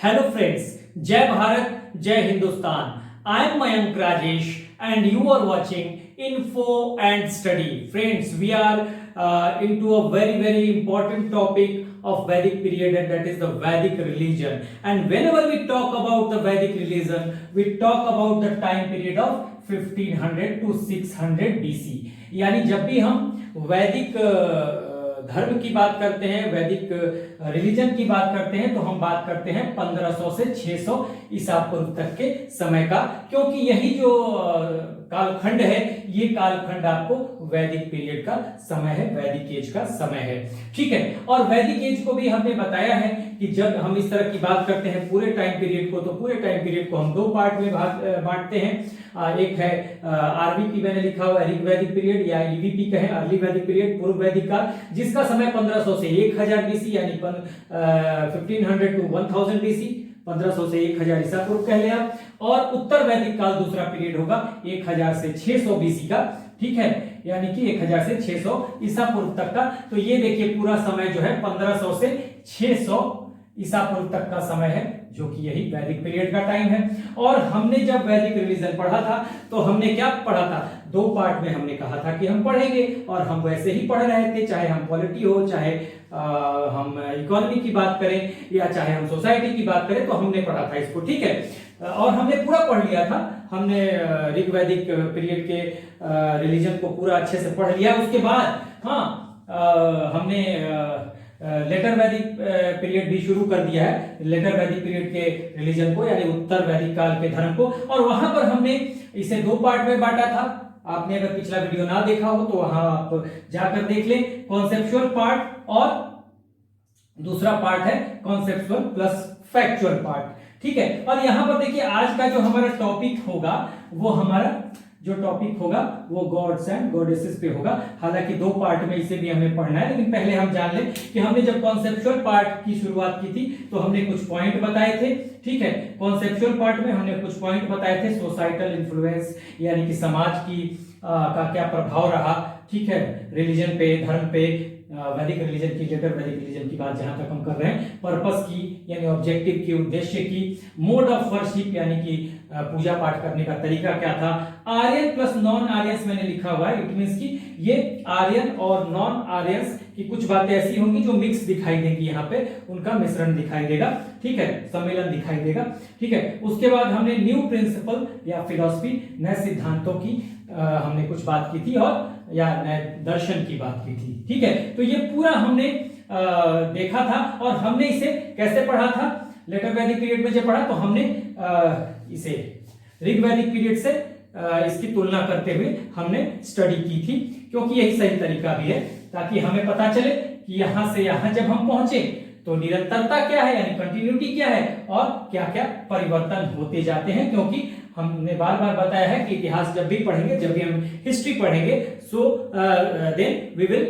Hello friends, Jai Bharat, Jai Hindustan. I am Mayank Rajesh and you are watching Info and Study. Friends, we are into a very important topic of Vedic period, and that is the Vedic religion. And whenever we talk about the Vedic religion, we talk about the time period of 1500 to 600 BC. यानी जब भी हम वैदिक धर्म की बात करते हैं, वैदिक रिलीजन की बात करते हैं, तो हम बात करते हैं 1500 से 600 ईसा पूर्व तक के समय का, क्योंकि यही जो कालखंड है, ये कालखंड आपको वैदिक पीरियड का समय है, वैदिक एज का समय है। ठीक है, और वैदिक एज को भी हमने बताया है कि जब हम इस तरह की बात करते हैं पूरे टाइम पीरियड को, तो पूरे टाइम पीरियड को हम दो पार्ट में बांटते हैं। एक है आरवीपी मैंने लिखा हुआ ऋग वैदिक पीरियड, या ईवीपी कहें अर्ली वैदिक पीरियड, पूर्व वैदिक काल, जिसका समय 1500 से 1000 बीसी यानी 1500 टू 1000 बीसी, 1500 से 1000 ईसा पूर्व कह लिया। और उत्तर वैदिक काल दूसरा पीरियड होगा 1000 से 600 बीसी का। ठीक है, यानी कि 1000 से 600 ईसा पूर्व तक का। तो ये देखिए पूरा समय जो है 1500 से 600 ईसा पूर्व तक का समय है, जो कि यही वैदिक पीरियड का टाइम है। और हमने जब वैदिक रिलीजन पढ़ा था, तो हमने क्या पढ़ा था? दो पार्ट में हमने कहा था कि हम पढ़ेंगे, और हम वैसे ही पढ़ रहे थे, चाहे हम पॉलिटी हो, चाहे हम इकोनॉमी की बात करें, या चाहे हम सोसाइटी की बात करें, तो हमने पढ़ा था इसको। ठीक है, और हमने पूरा पढ़ लिया था। हमने ऋग वैदिक पीरियड के रिलीजन को पूरा अच्छे से पढ़ लिया। उसके बाद हमने लेटर वैदिक पीरियड भी शुरू कर दिया है, लेटर वैदिक पीरियड के रिलीजन को, यानी उत्तर वैदिक काल के धर्म को। और वहां पर हमने इसे दो पार्ट में बांटा था। आपने अगर पिछला वीडियो ना देखा हो तो वहां आप जाकर देख लें। कॉन्सेप्चुअल पार्ट और दूसरा पार्ट है कॉन्सेप्चुअल प्लस फैक्चुअल पार्ट। ठीक है, और यहां पर देखिए आज का जो हमारा टॉपिक होगा, वो हमारा जो टॉपिक होगा वो गॉड्स एंड गॉडेसेस पे होगा। हालांकि दो पार्ट में इसे भी हमें पढ़ना है, लेकिन पहले हम जान लें कि हमने जब कॉन्सेप्चुअल पार्ट की शुरुआत की थी, तो हमने कुछ पॉइंट बताए थे। ठीक है, कॉन्सेप्चुअल पार्ट में हमने कुछ पॉइंट बताए थे। सोसाइटल इन्फ्लुएंस, यानी कि समाज की का क्या प्रभाव रहा, ठीक है, रिलीजन पे, धर्म पे, वैदिक रिलीजन की, लेटर वैदिक रिलीजन की बात जहां तक हम कर रहे हैं, पर्पस की यानी ऑब्जेक्टिव की, उद्देश्य की, मोड ऑफ वर्शिप यानी कि पूजा पाठ करने का तरीका क्या था, आर्यन प्लस नॉन आर्यंस मैंने लिखा हुआ है। इट मींस कि ये आर्यन और नॉन आर्यंस की कुछ बातें ऐसी होंगी जो मिक्स दिखाई देंगी, यहाँ पे उनका मिश्रण दिखाई देगा। ठीक है, सम्मेलन दिखाई देगा। ठीक है, उसके बाद हमने न्यू प्रिंसिपल या फिलॉसफी, नए सिद्धांतों की हमने कुछ बात की थी, और या नए दर्शन की बात की थी। ठीक है, तो ये पूरा हमने देखा था। और हमने इसे कैसे पढ़ा था? लेटर वैदिक पीरियड में जब पढ़ा, तो हमने इसे ऋग वैदिक पीरियड से इसकी तुलना करते हुए हमने स्टडी की थी, क्योंकि यही सही तरीका भी है, ताकि हमें पता चले कि यहां से यहां जब हम पहुंचे तो निरंतरता क्या है, यानी कंटिन्यूटी क्या है, और क्या क्या परिवर्तन होते जाते हैं। क्योंकि हमने बार बार बताया है कि इतिहास जब भी पढ़ेंगे, जब भी हम हिस्ट्री पढ़ेंगे, so then we will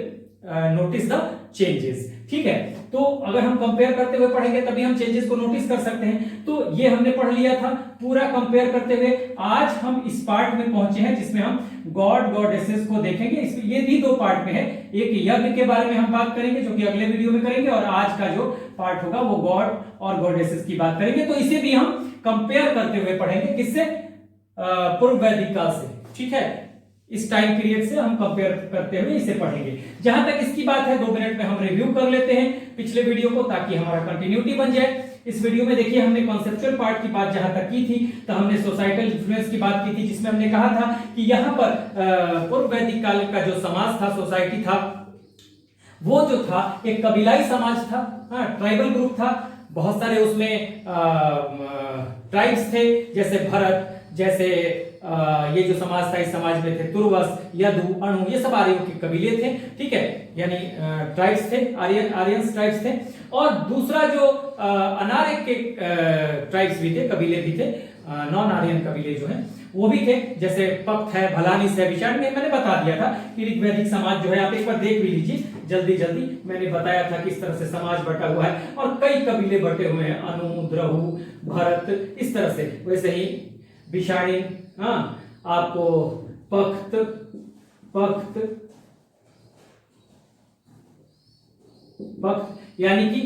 notice the changes. ठीक है, तो अगर हम कंपेयर करते हुए पढ़ेंगे तभी हम चेंजेस को नोटिस कर सकते हैं। तो ये हमने पढ़ लिया था पूरा कंपेयर करते हुए। आज हम इस पार्ट में पहुंचे हैं जिसमें हम गॉड गॉडेसेस को देखेंगे। इसमें ये भी दो पार्ट में है। एक यज्ञ के बारे में हम बात करेंगे, जो कि अगले वीडियो में करेंगे, और आज का जो पार्ट होगा वो गॉड और गॉडेसेस की बात करेंगे। तो इसे भी हम कंपेयर करते हुए पढ़ेंगे, किससे? पूर्व वैदिक काल से। ठीक है, इस टाइम पीरियड से हम कंपेयर करते हुए इसे पढ़ेंगे। जहां तक इसकी बात है, 2 मिनट में हम रिव्यू कर लेते हैं पिछले वीडियो को, ताकि हमारा कंटिन्यूटी बन जाए। इस वीडियो में देखिए हमने कॉन्सेप्चुअल पार्ट की बात जहां तक की थी, तो हमने सोसाइटल इन्फ्लुएंस की बात की थी, जिसमें हमने कहा था कि यहां पर पूर्व वैदिक काल का जो समाज था, सोसाइटी था, वो जो था एक कबीलाई समाज था, ट्राइबल ग्रुप था। बहुत सारे उसमें ट्राइब्स थे, जैसे भरत, जैसे ये जो समाज था, इस समाज में थे तुर्वस, यदु, अणु, ये सब आर्यों के कबीले थे। ठीक है, यानी ट्राइब्स थे, आर्यंस ट्राइब्स थे। और दूसरा जो अनार्य के ट्राइब्स भी थे, कबीले भी थे, नॉन आर्यन कबीले जो हैं वो भी थे, जैसे पक्त है, भलानिस है, विशाण में मैंने बता दिया था कि ऋग वैदिक समाज जो है, आप एक बार देख भी लीजिए जल्दी मैंने बताया था किस तरह से समाज बटा हुआ है, और कई कबीले बटे हुए हैं, अनु, द्रहु, भरत, इस तरह से। वैसे ही विशाणी, आपको पक्त यानी कि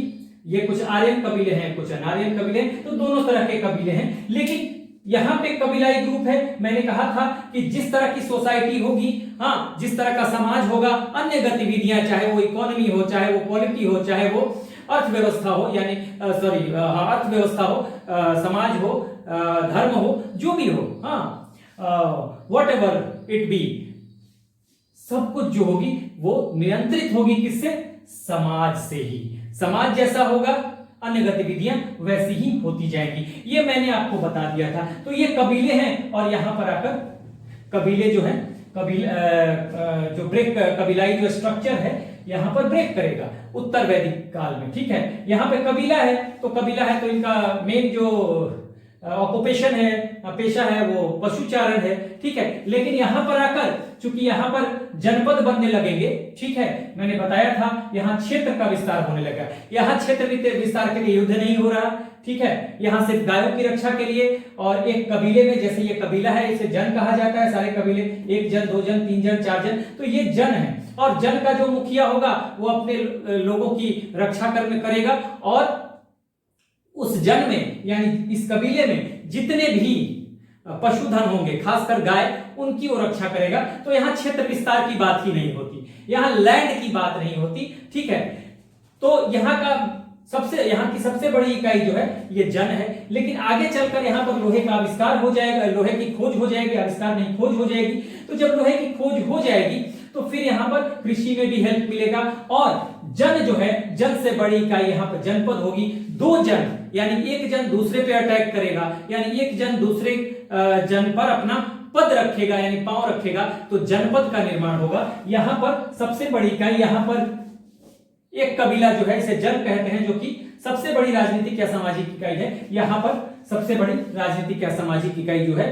ये कुछ आर्यन कबीले हैं, कुछ अनार्यन कबीले हैं, तो दोनों तरह के कबीले हैं। लेकिन यहाँ पे कबीलाई ग्रुप है। मैंने कहा था कि जिस तरह की सोसाइटी होगी, हाँ, जिस तरह का समाज होगा, अन्य गतिविधियां, चाहे वो इकोनॉमी हो, चाहे वो पॉलिटी हो, चाहे वो अर्थव्यवस्था हो, यानी अर्थव्यवस्था हो, समाज हो, धर्म हो, जो भी हो, हाँ, वट एवर इट बी, सब कुछ जो होगी वो नियंत्रित होगी किससे? समाज से ही। समाज जैसा होगा, अन्य गतिविधियां वैसी ही होती जाएंगी। ये मैंने आपको बता दिया था। तो ये कबीले हैं, और यहां पर आकर कबीले जो है, जो ब्रेक, कबीलाई जो स्ट्रक्चर है यहां पर ब्रेक करेगा उत्तर वैदिक काल में। ठीक है, यहां पे कबीला है, तो कबीला है तो इनका मेन जो ऑक्युपेशन है, पेशा है, वो पशुचारण है। ठीक है, लेकिन यहां पर आकर चूंकि यहां पर जनपद बनने लगेंगे, ठीक है, मैंने बताया था यहां क्षेत्र का विस्तार होने लगा। यहां क्षेत्र विस्तार के लिए युद्ध नहीं हो रहा, ठीक है, यहां सिर्फ गायों की रक्षा के लिए, और एक कबीले में, जैसे ये कबीला है, इसे जन कहा जाता है, सारे कबीले, एक जन, दो जन, तीन जन, चार जन, तो ये जन है। और जन का जो मुखिया होगा वो अपने लोगों की रक्षा करेगा, और उस जन में, यानी इस कबीले में जितने भी पशुधन होंगे, खासकर गाय, उनकी वो रक्षा करेगा। तो यहां क्षेत्र विस्तार की बात ही नहीं होती, यहां लैंड की बात नहीं होती। ठीक है, तो यहां की सबसे बड़ी इकाई जो है ये जन है। लेकिन आगे चलकर यहां पर लोहे का आविष्कार हो जाएगा, लोहे की खोज हो जाएगी, आविष्कार नहीं, खोज हो जाएगी। तो जब लोहे की खोज हो जाएगी तो फिर यहां पर कृषि में भी हेल्प मिलेगा, और जन जो है, जन से बड़ी इकाई यहां पर जनपद होगी। दो जन, यानी एक जन दूसरे पे अटैक करेगा, यानी एक जन दूसरे जन पर अपना पद रखेगा, यानी पांव रखेगा, तो जनपद का निर्माण होगा। यहां पर सबसे बड़ी इकाई, यहां पर एक कबीला जो है, इसे जन कहते हैं, जो कि सबसे बड़ी राजनीतिक या सामाजिक इकाई है। यहां पर सबसे बड़ी राजनीतिक या सामाजिक इकाई जो है,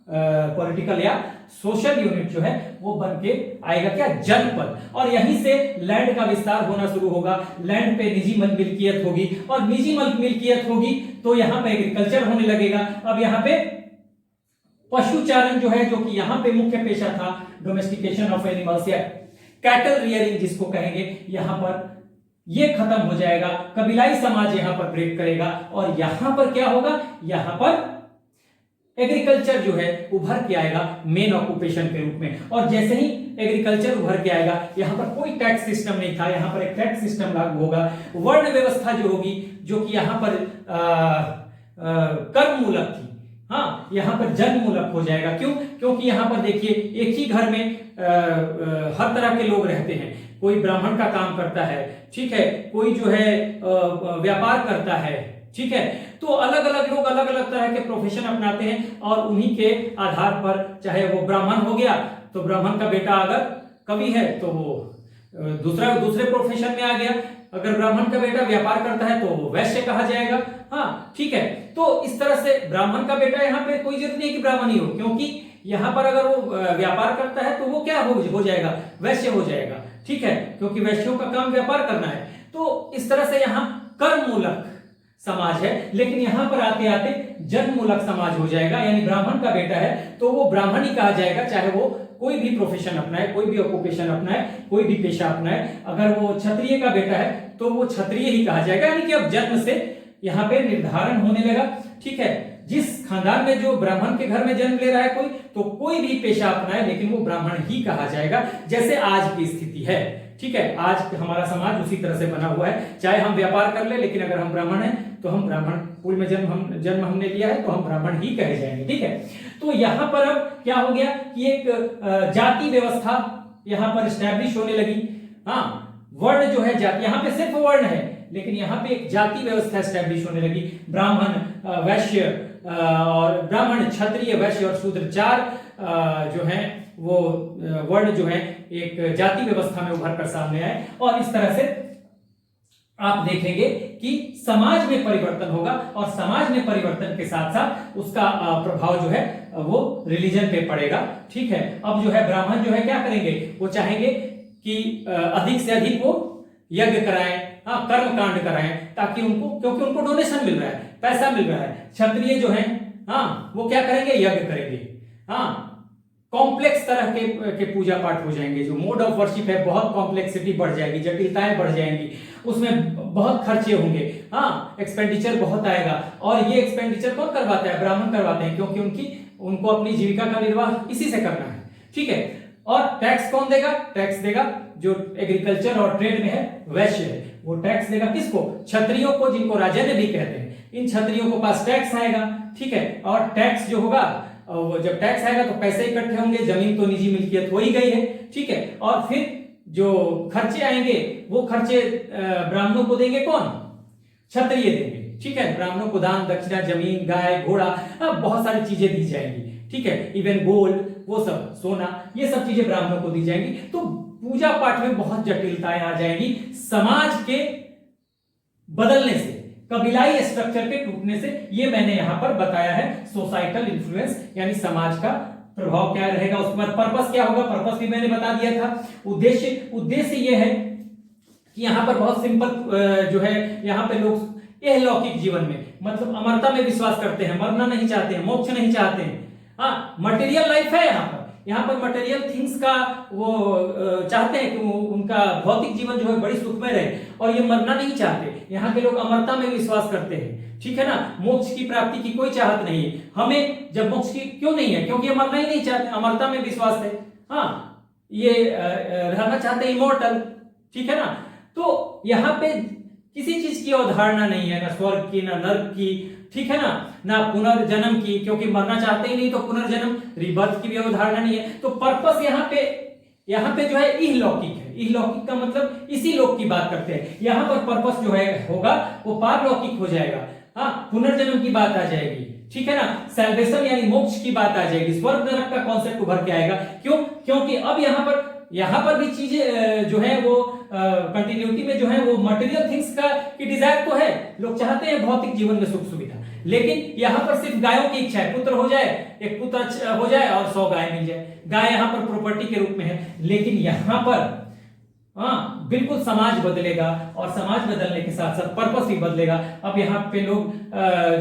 पॉलिटिकल या सोशल यूनिट जो है, वो बन के आएगा क्या? जनपद। और यहीं से लैंड का विस्तार होना शुरू होगा। लैंड पे निजी मिल्कियत होगी, और निजी मिल्कियत होगी तो यहां पे एग्रीकल्चर होने लगेगा। अब यहां पे पशुचारण जो है, जो कि यहां पे मुख्य पेशा था, डोमेस्टिकेशन ऑफ एनिमल्स या कैटल रियरिंग जिसको कहेंगे, यहां पर ये खत्म हो जाएगा। कबीलाई समाज यहां पर ब्रेक करेगा, और यहां पर क्या होगा? यहां पर एग्रीकल्चर जो है उभर के आएगा मेन ऑक्युपेशन के रूप में। और जैसे ही एग्रीकल्चर उभर के आएगा, यहां पर कोई टैक्स सिस्टम नहीं था, यहां पर एक टैक्स सिस्टम लागू होगा। वर्ण व्यवस्था जो होगी, जो कि यहां पर कर्म मूलक थी, हाँ, यहां पर जन मूलक हो जाएगा। क्यों? क्योंकि यहां पर देखिए, एक ही घर में हर तरह के लोग रहते हैं। कोई ब्राह्मण का काम करता है, ठीक है, कोई जो है व्यापार करता है, ठीक है, तो अलग अलग लोग अलग अलग तरह के प्रोफेशन अपनाते हैं, और उन्हीं के आधार पर, चाहे वो ब्राह्मण हो गया तो ब्राह्मण का बेटा अगर कवि है तो वो दूसरे प्रोफेशन में आ गया। अगर ब्राह्मण का बेटा व्यापार करता है तो वो वैश्य कहा जाएगा। हाँ, ठीक है, तो इस तरह से ब्राह्मण का बेटा, यहाँ पे कोई जरूरत नहीं कि ब्राह्मण ही हो, क्योंकि यहां पर अगर वो व्यापार करता है तो वो क्या हो जाएगा? वैश्य हो जाएगा। ठीक है, क्योंकि वैश्यों का काम व्यापार करना है। तो इस तरह से यहाँ कर्म मूलक समाज है, लेकिन यहां पर आते आते जन मूलक समाज हो जाएगा। यानी ब्राह्मण का बेटा है तो वो ब्राह्मण ही कहा जाएगा, चाहे वो कोई भी प्रोफेशन अपनाए, कोई भी ऑक्युपेशन अपनाए, कोई भी पेशा अपनाए। अगर वो क्षत्रिय का बेटा है तो वो क्षत्रिय ही कहा जाएगा। यानी कि अब जन्म से यहाँ पे निर्धारण होने लगा। ठीक है, जिस खानदान में, जो ब्राह्मण के घर में जन्म ले रहा है कोई, तो कोई भी पेशा अपनाए लेकिन वो ब्राह्मण ही कहा जाएगा, जैसे आज की स्थिति है। ठीक है, आज हमारा समाज उसी तरह से बना हुआ है। चाहे हम व्यापार कर ले, लेकिन अगर हम ब्राह्मण हैं तो हम ब्राह्मण, कुल में जन्म हमने लिया है तो हम ब्राह्मण ही कहे जाएंगे। ठीक है, तो यहां पर अब क्या हो गया कि एक जाति व्यवस्था यहां पर स्टैब्लिश होने लगी। हाँ, वर्ण जो है जाति, यहां पे सिर्फ वर्ण है, लेकिन यहां पे एक जाति व्यवस्था स्टैब्लिश होने लगी। ब्राह्मण, वैश्य, और ब्राह्मण, क्षत्रिय, वैश्य और शूद्र, चार जो हैं वो वर्ण जो है एक जाति व्यवस्था में उभर कर सामने आए। और इस तरह से आप देखेंगे कि समाज में परिवर्तन होगा, और समाज में परिवर्तन के साथ साथ उसका प्रभाव जो है वो रिलीजन पे पड़ेगा। ठीक है, अब जो है ब्राह्मण जो है क्या करेंगे? वो चाहेंगे कि अधिक से अधिक वो यज्ञ कराएं, हाँ, कर्म कांड कराएं, ताकि उनको, क्योंकि उनको डोनेशन मिल रहा है, पैसा मिल रहा है। क्षत्रिय जो है, हाँ, वो क्या करेंगे? यज्ञ करेंगे। हाँ, कॉम्प्लेक्स तरह के पूजा पाठ हो जाएंगे। जो मोड ऑफ वर्शिप है बहुत कॉम्प्लेक्सिटी बढ़ जाएगी, जटिलताएं बढ़ जाएंगी, उसमें बहुत खर्चे होंगे, हाँ एक्सपेंडिचर बहुत आएगा। और ये एक्सपेंडिचर कौन करवाता है? ब्राह्मण करवाते हैं, क्योंकि उनको अपनी जीविका का निर्वाह इसी से करना है, ठीक है। और टैक्स कौन देगा? टैक्स देगा जो एग्रीकल्चर और ट्रेड में है वैश्य है, वो टैक्स देगा किसको? क्षत्रियों को, जिनको राजन्य भी कहते हैं। इन क्षत्रियों को पास टैक्स आएगा, ठीक है। और टैक्स जो होगा, जब टैक्स आएगा तो पैसे इकट्ठे होंगे, जमीन तो निजी मिल्कियत हो ही गई है, ठीक है। और फिर जो खर्चे आएंगे वो खर्चे ब्राह्मणों को देंगे कौन? क्षत्रिय देंगे, ठीक है। ब्राह्मणों को दान दक्षिणा, जमीन, गाय, घोड़ा, बहुत सारी चीजें दी जाएंगी, ठीक है। इवन गोल्ड, वो सब सोना, ये सब चीजें ब्राह्मणों को दी जाएंगी। तो पूजा पाठ में बहुत जटिलताएं आ जाएंगी समाज के बदलने से, कबीलाई स्ट्रक्चर के टूटने से। ये मैंने यहां पर बताया है सोसाइटल इन्फ्लुएंस, यानी समाज का प्रभाव क्या रहेगा। उसके बाद पर्पस क्या होगा? पर्पस भी मैंने बता दिया था। उद्देश्य ये है कि यहां पर बहुत सिंपल जो है, यहां पे लोग इहलौकिक जीवन में, मतलब अमरता में विश्वास करते हैं, मरना नहीं चाहते हैं, मोक्ष नहीं चाहते हैं। हाँ, मटेरियल लाइफ है यहाँ पर मटेरियल थिंग्स का वो चाहते हैं कि उनका भौतिक जीवन जो है बड़ी सुखमय रहे, और ये मरना नहीं चाहते। यहाँ के लोग अमरता में विश्वास करते हैं, ठीक है ना। मोक्ष की प्राप्ति की कोई चाहत नहीं है। हमें जब मोक्ष की क्यों नहीं है? क्योंकि ये मरना ही नहीं चाहते, अमरता में विश्वास है। हाँ, ये रहना चाहते हैं इमोर्टल, ठीक है ना। तो यहाँ पे किसी चीज की अवधारणा नहीं है, ना स्वर्ग की, ना नर्क की, ठीक है ना पुनर्जन्म की, क्योंकि मरना चाहते ही नहीं, तो पुनर्जन्म रिबर्थ की भी अवधारणा नहीं है। तो पर्पस यहाँ पे जो है इहलौकिक है। इहलौकिक का मतलब इसी लोक की बात करते हैं। यहाँ पर पर्पस जो है होगा वो पारलौकिक हो जाएगा। हाँ, पुनर्जन्म की बात आ जाएगी, ठीक है ना। सैल्वेशन यानी मोक्ष की बात आ जाएगी। स्वर्ग नरक का कॉन्सेप्ट उभर के आएगा। क्यों? क्योंकि अब यहाँ पर भी चीजें जो है वो कंटिन्यूटी में जो है वो मटेरियल थिंग्स की डिजायर तो है, लोग चाहते हैं भौतिक जीवन में सुख सुविधा, लेकिन यहाँ पर सिर्फ गायों की इच्छा है। पुत्र हो जाए, एक पुत्र हो जाए और 100 गाय मिल जाए। गाय यहाँ पर प्रॉपर्टी के रूप में है, लेकिन यहाँ पर हाँ बिल्कुल समाज बदलेगा, और समाज बदलने के साथ साथ पर्पस भी बदलेगा। अब यहाँ पे लोग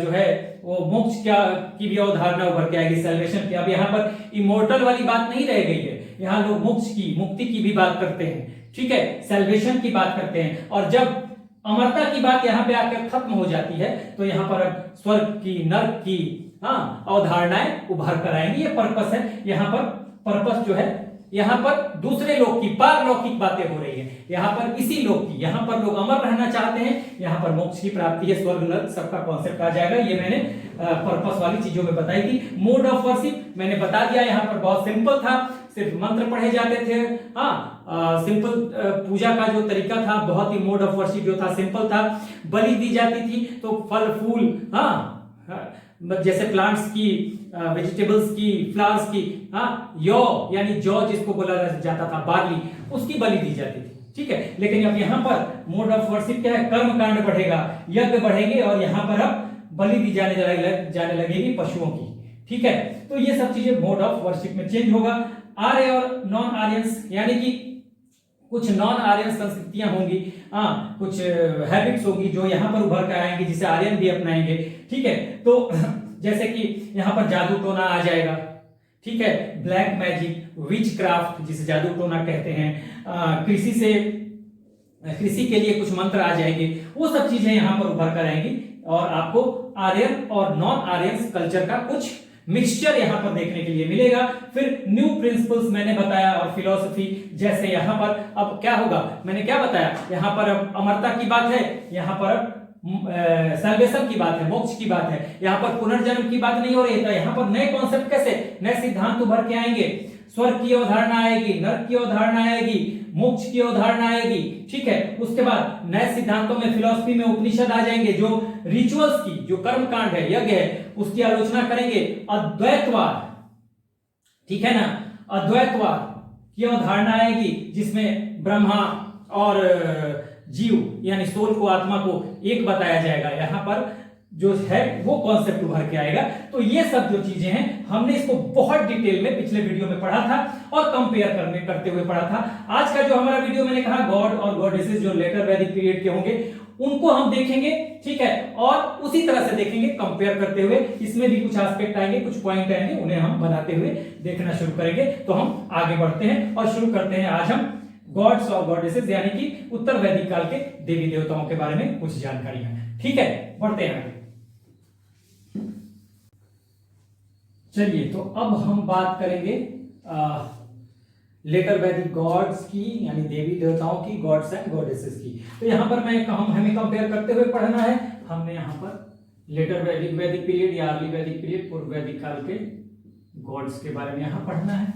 जो है वो मोक्ष की भी अवधारणा उभर के आएगी, सैल्वेशन की। अब यहाँ पर इमोर्टल वाली बात नहीं रह गई है, यहाँ लोग मोक्ष की, मुक्ति की भी बात करते हैं, ठीक है, सैल्वेशन की बात करते हैं। और जब अमरता की बात यहाँ पे आकर खत्म हो जाती है, तो यहाँ पर अब स्वर्ग की, नर्क की हाँ अवधारणाएं उभर कर आएंगी। ये पर्पस है। यहाँ पर पर्पस जो है, यहाँ पर दूसरे लोक की, पारलौकिक बातें हो रही है। यहाँ पर इसी लोक की, यहाँ पर लोग अमर रहना चाहते हैं, यहाँ पर मोक्ष की प्राप्ति है, स्वर्ग नरक सबका कॉन्सेप्ट आ जाएगा। ये मैंने पर्पस वाली चीजों में बताई थी। मोड ऑफ वर्शिप मैंने बता दिया, यहाँ पर बहुत सिंपल था, सिर्फ मंत्र पढ़े जाते थे। हाँ, सिंपल पूजा का जो तरीका था, बहुत ही मोड ऑफ वर्शिप जो था सिंपल था। बलि दी जाती थी, तो फल फूल, हाँ जैसे प्लांट्स की, वेजिटेबल्स की, फ्लावर्स की, हाँ यौ यानी जौ जिसको बोला जाता था, बार्ली, उसकी बलि दी जाती थी, ठीक है। लेकिन अब यहाँ पर मोड ऑफ वर्शिप क्या है? कर्म कांड बढ़ेगा, यज्ञ बढ़ेंगे, और यहाँ पर अब बलि दी जाने लगेगी पशुओं की, ठीक है। तो ये सब चीजें मोड ऑफ वर्शिप में चेंज होगा। आर्य और नॉन आर्यंस, यानी कि कुछ नॉन आर्यन संस्कृतियां होंगी, हाँ कुछ हैबिट्स होगी जो यहाँ पर उभर कर आएंगी, जिसे आर्यन भी अपनाएंगे, ठीक है। तो जैसे कि यहाँ पर जादू टोना आ जाएगा, ठीक है, ब्लैक मैजिक, विच क्राफ्ट जिसे जादू टोना कहते हैं, कृषि के लिए कुछ मंत्र आ जाएंगे, वो सब चीजें यहाँ पर उभर कर आएंगी, और आपको आर्यन और नॉन आर्यन कल्चर का कुछ मिक्सचर यहाँ पर देखने के लिए मिलेगा। फिर न्यू प्रिंसिपल्स मैंने बताया, और फिलॉसफी, जैसे यहाँ पर अब क्या होगा, मैंने क्या बताया, यहाँ पर अब अमरता की बात है, यहाँ पर अब सैल्वेशन की बात है, मोक्ष की बात है, यहाँ पर पुनर्जन्म की बात नहीं हो रही है। यहाँ पर नए कॉन्सेप्ट कैसे, नए सिद्धांत उभर के आएंगे। स्वर्ग की अवधारणा आएगी, नरक की अवधारणा आएगी, मोक्ष की अवधारणा आएगी, ठीक है। उसके बाद नए सिद्धांतों में, फिलॉसफी में उपनिषद आ जाएंगे, जो रिचुअल्स की, जो कर्म कांड है, यज्ञ है, उसकी आलोचना करेंगे। अद्वैतवाद, ठीक है ना, अद्वैतवाद की अवधारणा आएगी, जिसमें ब्रह्मा और जीव यानी सोल को, आत्मा को एक बताया जाएगा। यहाँ पर जो है वो कॉन्सेप्ट उभर के आएगा। तो ये सब जो चीजें हैं, हमने इसको बहुत डिटेल में पिछले वीडियो में पढ़ा था और कंपेयर करते हुए पढ़ा था। आज का जो हमारा वीडियो, मैंने कहा गॉड और गॉडेसेस जो लेटर वैदिक पीरियड के होंगे, उनको हम देखेंगे, ठीक है, और उसी तरह से देखेंगे कंपेयर करते हुए। इसमें भी कुछ एस्पेक्ट आएंगे, कुछ पॉइंट आएंगे, उन्हें हम बनाते हुए देखना शुरू करेंगे। तो हम आगे बढ़ते हैं और शुरू करते हैं आज हम गॉड्स और गॉडेसेस यानी कि उत्तर वैदिक काल के देवी देवताओं के बारे में कुछ जानकारियां, ठीक है, बढ़ते हैं आगे। चलिए, तो अब हम बात करेंगे लेटर वैदिक गॉड्स की, यानी देवी देवताओं की, गॉड्स एंड गॉडेसेस की। तो यहां पर हमें कंपेयर करते हुए पढ़ना है। हमने यहां पर लेटर वैदिक पीरियड या अर्ली वैदिक पीरियड, पूर्व वैदिक काल के गॉड्स के बारे में यहां पढ़ना है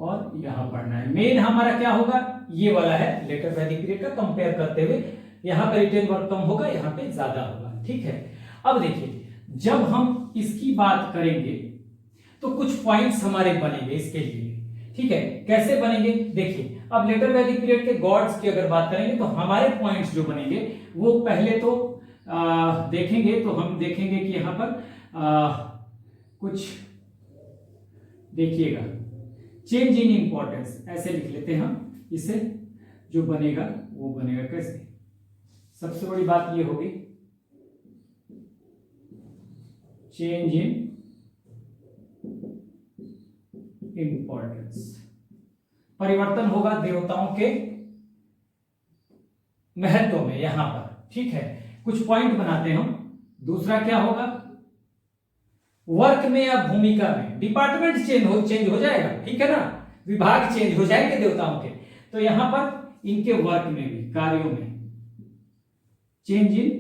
और यहां पढ़ना है। मेन हमारा क्या होगा, ये वाला है लेटर वैदिक पीरियड का कंपेयर करते हुए। यहां पर रिटेन वर्क कम होगा, यहां पे ज्यादा होगा, ठीक है। अब देखिए, जब हम इसकी बात करेंगे तो कुछ पॉइंट्स हमारे बनेंगे इसके लिए, ठीक है। कैसे बनेंगे, देखिए, अब लेटर वैदिक पीरियड के गॉड्स की अगर बात करेंगे तो हमारे पॉइंट्स जो बनेंगे वो पहले तो देखेंगे, तो हम देखेंगे कि यहां पर कुछ देखिएगा, चेंज इन इंपॉर्टेंस ऐसे लिख लेते हैं हम इसे। जो बनेगा वो बनेगा कैसे, सबसे बड़ी बात ये होगी चेंज इन इंपॉर्टेंस, परिवर्तन होगा देवताओं के महत्व में यहां पर, ठीक है। कुछ पॉइंट बनाते हैं हम। दूसरा क्या होगा, वर्क में या भूमिका में डिपार्टमेंट चेंज हो जाएगा, ठीक है ना, विभाग चेंज हो जाएंगे देवताओं के। तो यहां पर इनके वर्क में भी, कार्यों में चेंज इन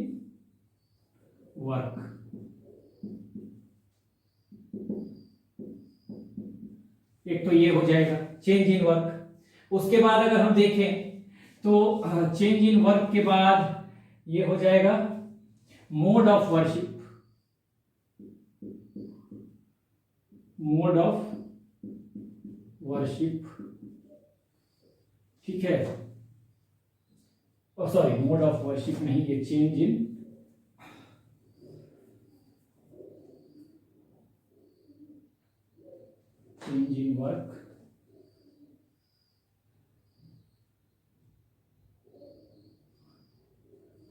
वर्क, एक तो ये हो जाएगा चेंज इन वर्क। उसके बाद अगर हम देखें तो चेंज इन वर्क के बाद ये हो जाएगा mode of worship, mode of worship, ठीक है। सॉरी, मोड ऑफ वर्शिप नहीं, ये चेंज इन वर्क,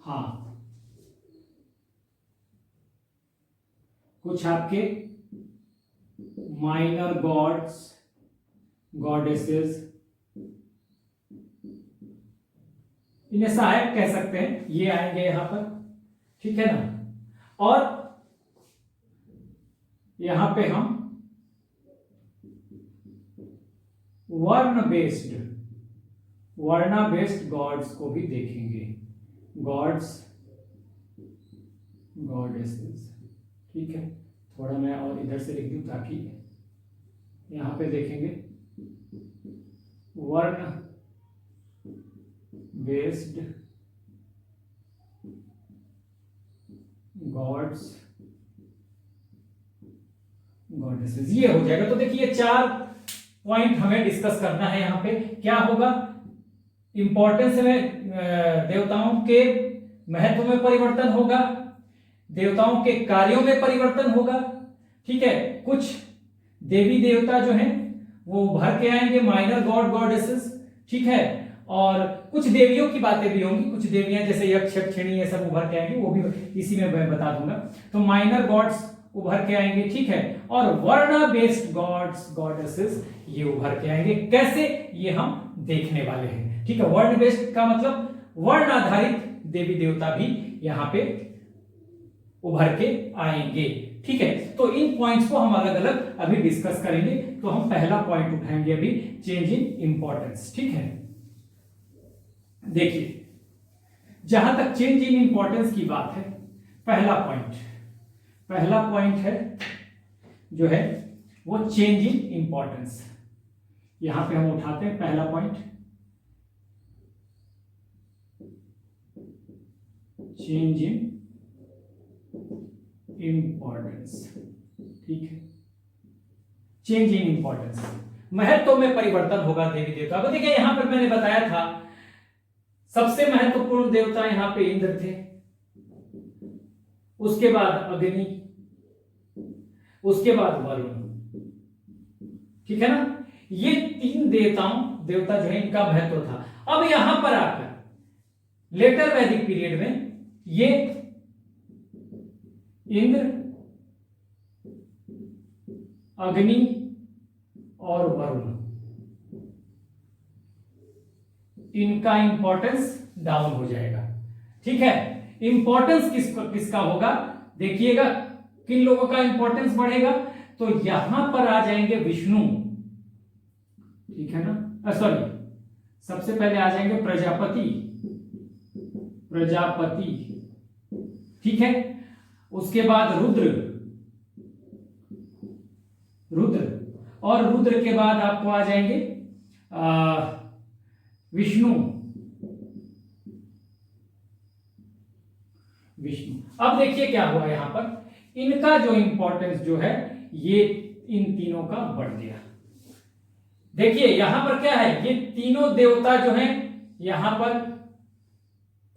हाँ, कुछ आपके माइनर गॉड्स, गॉडेसेस, इन्हें सहायक कह सकते हैं, ये आएंगे यहां पर, ठीक है ना। और यहां पे हम वर्णा बेस्ड गॉड्स को भी देखेंगे, गॉड्स, गॉडेसेस, ठीक है। थोड़ा मैं और इधर से लिख दूं ताकि यहां पे देखेंगे वर्ण बेस्ड गॉड्स, गॉडेसेस, ये हो जाएगा। तो देखिए, 4 पॉइंट हमें डिस्कस करना है यहां पे। क्या होगा, इंपॉर्टेंस में देवताओं के महत्व में परिवर्तन होगा, देवताओं के कार्यों में परिवर्तन होगा, ठीक है। कुछ देवी देवता जो हैं वो उभर के आएंगे, माइनर गॉड, गॉडेसेस, ठीक है। और कुछ देवियों की बातें भी होंगी, कुछ देवियां जैसे यक्ष, यक्षिणी, ये सब उभर के आएंगे, वो भी इसी में मैं बता दूंगा। तो माइनर गॉड्स उभर के आएंगे, ठीक है। और वर्णा बेस्ड गॉड्स, गॉडेसेस, ये उभर के आएंगे। कैसे, ये हम देखने वाले हैं, ठीक है। वर्ण बेस्ड का मतलब वर्ण आधारित देवी देवता भी यहां पे उभर के आएंगे, ठीक है। तो इन पॉइंट्स को हम अलग अलग अभी डिस्कस करेंगे। तो हम पहला पॉइंट उठाएंगे अभी, चेंज इन इंपॉर्टेंस, ठीक है। देखिए, जहां तक चेंज इन इंपॉर्टेंस की बात है, पहला पॉइंट है जो है वो चेंज इन इंपॉर्टेंस। यहां पे हम उठाते हैं पहला पॉइंट, चेंज इन इंपॉर्टेंस, ठीक है। चेंज इन इंपॉर्टेंस, महत्व में परिवर्तन होगा देवी देवता। तो देखिए, यहां पर मैंने बताया था सबसे महत्वपूर्ण देवता यहां पे इंद्र थे, उसके बाद अग्नि, उसके बाद वरुण, ठीक है ना। ये 3 देवता जो है इनका महत्व था। अब यहां पर आकर लेटर वैदिक पीरियड में ये इंद्र, अग्नि और वरुण, इनका इंपॉर्टेंस डाउन हो जाएगा। ठीक है, इंपॉर्टेंस किसका होगा देखिएगा, किन लोगों का इंपॉर्टेंस बढ़ेगा, तो यहां पर आ जाएंगे विष्णु, ठीक है ना, सॉरी, सबसे पहले आ जाएंगे प्रजापति, प्रजापति, ठीक है, उसके बाद रुद्र, रुद्र, और रुद्र के बाद आपको आ जाएंगे विष्णु, विष्णु। अब देखिए क्या हुआ यहां पर, इनका जो इंपॉर्टेंस जो है ये इन तीनों का बढ़ गया। देखिए यहां पर क्या है, ये तीनों देवता जो हैं यहां पर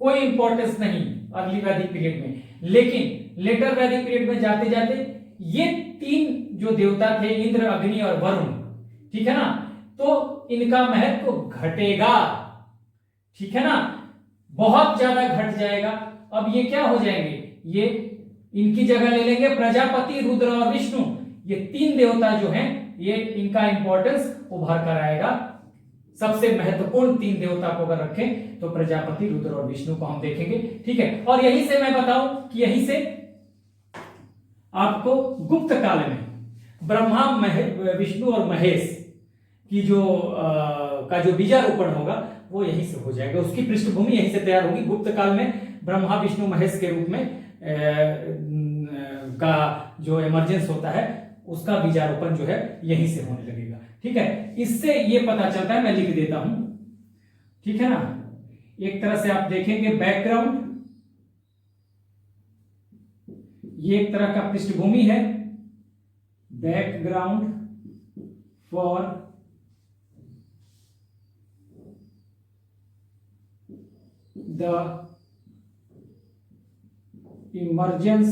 कोई इंपॉर्टेंस नहीं अर्ली वैदिक पीरियड में, लेकिन लेटर वैदिक पीरियड में जाते जाते ये तीन जो देवता थे इंद्र, अग्नि और वरुण, ठीक है ना, तो इनका महत्व घटेगा, ठीक है ना, बहुत ज्यादा घट जाएगा। अब ये क्या हो जाएंगे, ये इनकी जगह ले लेंगे प्रजापति, रुद्र और विष्णु, ये तीन देवता जो हैं ये इनका इंपॉर्टेंस उभर कर आएगा। सबसे महत्वपूर्ण तीन देवता को अगर रखें तो प्रजापति, रुद्र और विष्णु को हम देखेंगे, ठीक है। और यहीं से मैं बताऊं कि यहीं से आपको गुप्त काल में ब्रह्मा, विष्णु और महेश की जो का जो बीजारोपण होगा वो यहीं से हो जाएगा, उसकी पृष्ठभूमि यहीं से तैयार होगी। गुप्त काल में ब्रह्मा, विष्णु, महेश के रूप में का जो इमर्जेंस होता है उसका बीजारोपण जो है यहीं से होने लगेगा, ठीक है। इससे ये पता चलता है, मैं लिख देता हूं, ठीक है ना, एक तरह से आप देखेंगे बैकग्राउंड, ये एक तरह का पृष्ठभूमि है, background for the emergence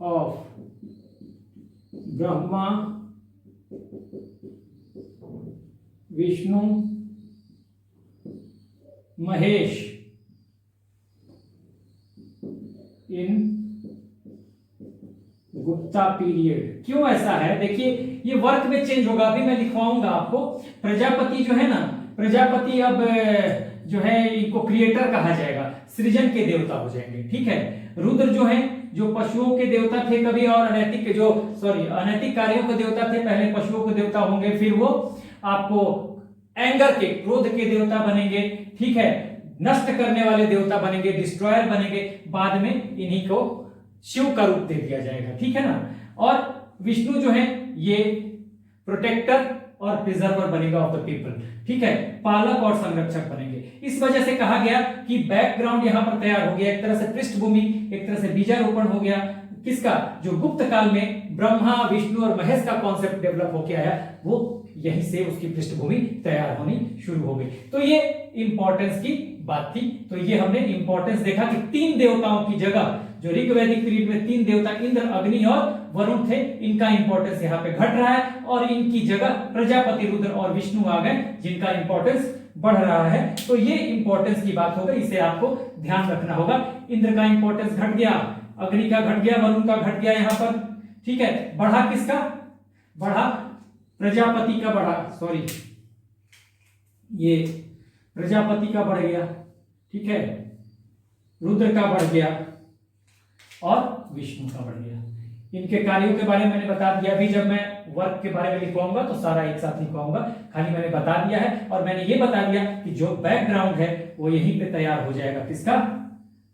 of Brahma, Vishnu, Mahesh in Gupta period. क्यों ऐसा है देखिए, ये वर्क में चेंज होगा, अभी मैं लिखवाऊंगा आपको। प्रजापति जो है ना, प्रजापति अब जो है इनको क्रिएटर कहा जाएगा, सृजन के देवता हो जाएंगे, ठीक है। रुद्र जो है जो पशुओं के देवता थे कभी, और अनैतिक जो अनैतिक कार्यों के देवता थे, पहले पशुओं के देवता होंगे, फिर वो आपको एंगर के, क्रोध के देवता बनेंगे, ठीक है, नष्ट करने वाले देवता बनेंगे, डिस्ट्रॉयर बनेंगे, बाद में इन्हीं को शिव का रूप दे दिया जाएगा, ठीक है ना। और विष्णु जो है ये प्रोटेक्टर और प्रिजर्वर बनेगा ऑफ द पीपल, ठीक है, पालक और संरक्षक बनेंगे। इस वजह से कहा गया कि बैकग्राउंड यहां पर तैयार हो गया, एक तरह से पृष्ठभूमि, एक तरह से बीजारोपण हो गया, किसका, जो गुप्त काल में ब्रह्मा, विष्णु और महेश का कॉन्सेप्ट डेवलप होकर आया, वो यहीं से उसकी पृष्ठभूमि तैयार होनी शुरू हो गई। तो ये इंपॉर्टेंस की बात थी। तो ये हमने इंपॉर्टेंस देखा कि तीन देवताओं की जगह, जो ऋग वैदिक पीरियड में तीन देवता इंद्र, अग्नि और वरुण थे, इनका इंपॉर्टेंस यहाँ पे घट रहा है, और इनकी जगह प्रजापति, रुद्र और विष्णु आ गए, जिनका इंपॉर्टेंस बढ़ रहा है। तो ये इंपॉर्टेंस की बात हो गई, इसे आपको ध्यान रखना होगा। इंद्र का इंपॉर्टेंस घट गया, अग्नि का घट गया, वरुण का घट गया यहाँ पर, ठीक है। बढ़ा किसका, बढ़ा प्रजापति का, बढ़ा, सॉरी, ये प्रजापति का बढ़ गया, ठीक है, रुद्र का बढ़ गया और विष्णु का बढ़ गया। इनके कार्यों के बारे में मैंने बता दिया। अभी जब मैं वर्क के बारे में लिखवाऊंगा तो सारा एक साथ लिखवाऊंगा, खाली मैंने बता दिया है। और मैंने ये बता दिया कि जो बैकग्राउंड है वो यहीं पे तैयार हो जाएगा, किसका,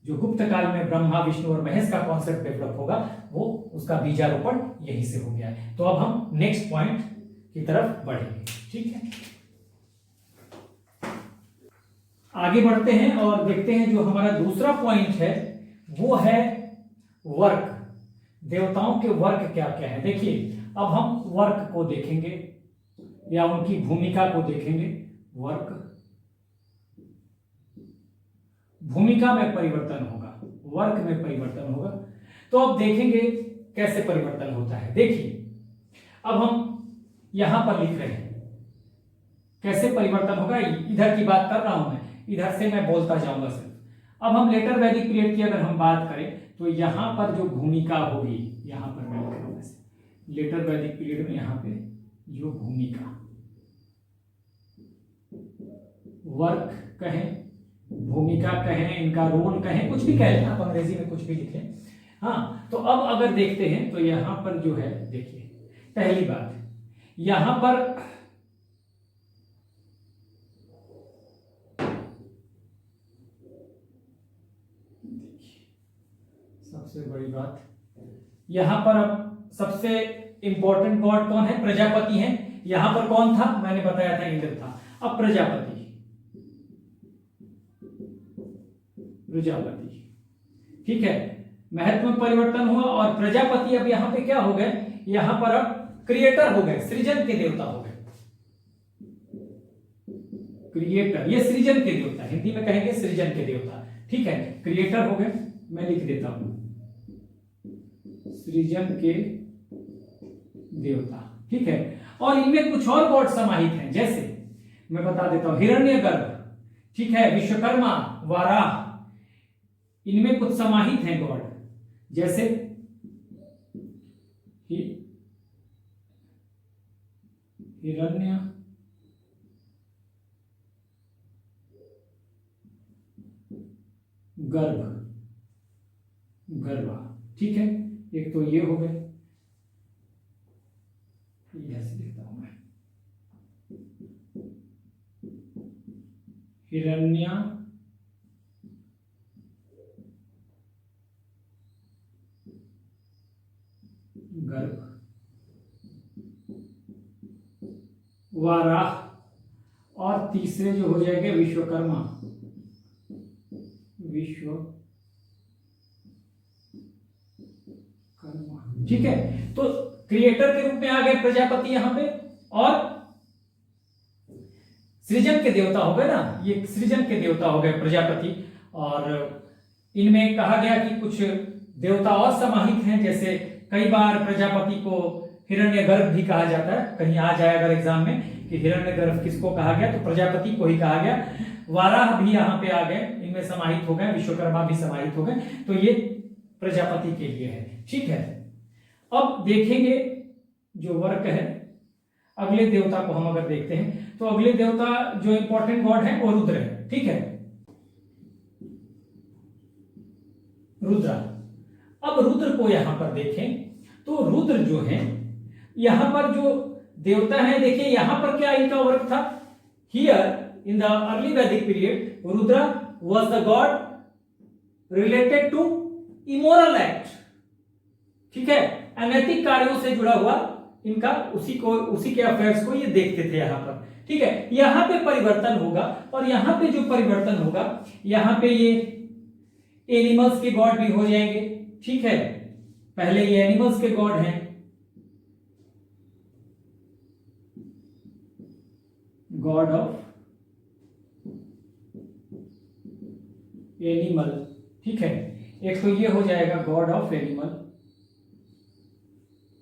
जो गुप्त काल में ब्रह्मा, विष्णु और महेश का कॉन्सेप्ट डेवलप होगा, वो उसका बीजारोपण यहीं से हो गया है। तो अब हम नेक्स्ट पॉइंट की तरफ बढ़ेंगे, ठीक है। आगे बढ़ते हैं और देखते हैं जो हमारा दूसरा पॉइंट है वो है वर्क, देवताओं के वर्क क्या क्या है। देखिए अब हम वर्क को देखेंगे या उनकी भूमिका को देखेंगे। वर्क, भूमिका में परिवर्तन होगा, वर्क में परिवर्तन होगा। तो अब देखेंगे कैसे परिवर्तन होता है। देखिए अब हम यहां पर लिख रहे हैं कैसे परिवर्तन होगा, इधर की बात कर रहा हूं मैं, इधर से मैं बोलता जाऊंगा सिर्फ। अब हम लेटर वैदिक पीरियड की अगर हम बात करें तो यहाँ पर जो भूमिका होगी, यहाँ पर मैं लिख रहा हूं वैसे लेटर वैदिक पीरियड में यहाँ पे जो भूमिका, वर्क कहें, भूमिका कहें, इनका रोल कहें, कुछ भी कहें, आप अंग्रेजी में कुछ भी लिखें। हाँ, तो अब अगर देखते हैं तो यहां पर जो है, देखिए पहली बात यहां पर सबसे बड़ी बात, यहां पर अब सबसे इंपॉर्टेंट गॉड कौन है? प्रजापति है। यहां पर कौन था? मैंने बताया था इंद्र था। अब प्रजापति, ठीक है, महत्व में परिवर्तन हुआ और प्रजापति अब यहां पे क्या हो गए? यहां पर अब क्रिएटर हो गए, सृजन के देवता हो गए। क्रिएटर, ये सृजन के देवता, हिंदी में कहेंगे सृजन के देवता, ठीक है, क्रिएटर हो गए। मैं लिख देता हूं सृजन के देवता, ठीक है। और इनमें कुछ और गॉड समाहित हैं, जैसे मैं बता देता हूं हिरण्यगर्भ, ठीक है, विश्वकर्मा, वाराह, इनमें कुछ समाहित हैं गॉड, जैसे हिरण्य गर्भा, ठीक है। एक तो ये हो गए, ऐसे देखता हूं मैं, हिरण्य गर्भ, वाराह, और तीसरे जो हो जाएंगे विश्वकर्मा, ठीक है। तो क्रिएटर के रूप में आ गए प्रजापति यहां पे, और सृजन के देवता हो गए ना, ये सृजन के देवता हो गए प्रजापति। और इनमें कहा गया कि कुछ देवता और समाहित हैं, जैसे कई बार प्रजापति को हिरण्यगर्भ भी कहा जाता है, कहीं आ जाए अगर एग्जाम में कि हिरण्यगर्भ किसको कहा गया, तो प्रजापति को ही कहा गया। वाराह भी यहाँ पे आ गए, इनमें समाहित हो गए, विश्वकर्मा भी समाहित हो गए, तो ये प्रजापति के लिए है, ठीक है। अब देखेंगे जो वर्क है, अगले देवता को हम अगर देखते हैं तो अगले देवता जो इंपॉर्टेंट गॉड है वो रुद्र है, ठीक है, रुद्र। अब रुद्र को यहां पर देखें तो रुद्र जो है यहां पर जो देवता है, देखिए यहां पर क्या इनका वर्क था, here in the early Vedic period Rudra was the god related to immoral act, ठीक है, अनैतिक कार्यों से जुड़ा हुआ इनका, उसी के अफेयर्स को ये देखते थे यहां पर, ठीक है। यहां पे परिवर्तन होगा, और यहां पे जो परिवर्तन होगा, यहां पे ये एनिमल्स के गॉड भी हो जाएंगे, ठीक है। पहले ये एनिमल्स के गॉड हैं, गॉड ऑफ एनिमल, ठीक है, एक तो ये हो जाएगा गॉड ऑफ एनिमल,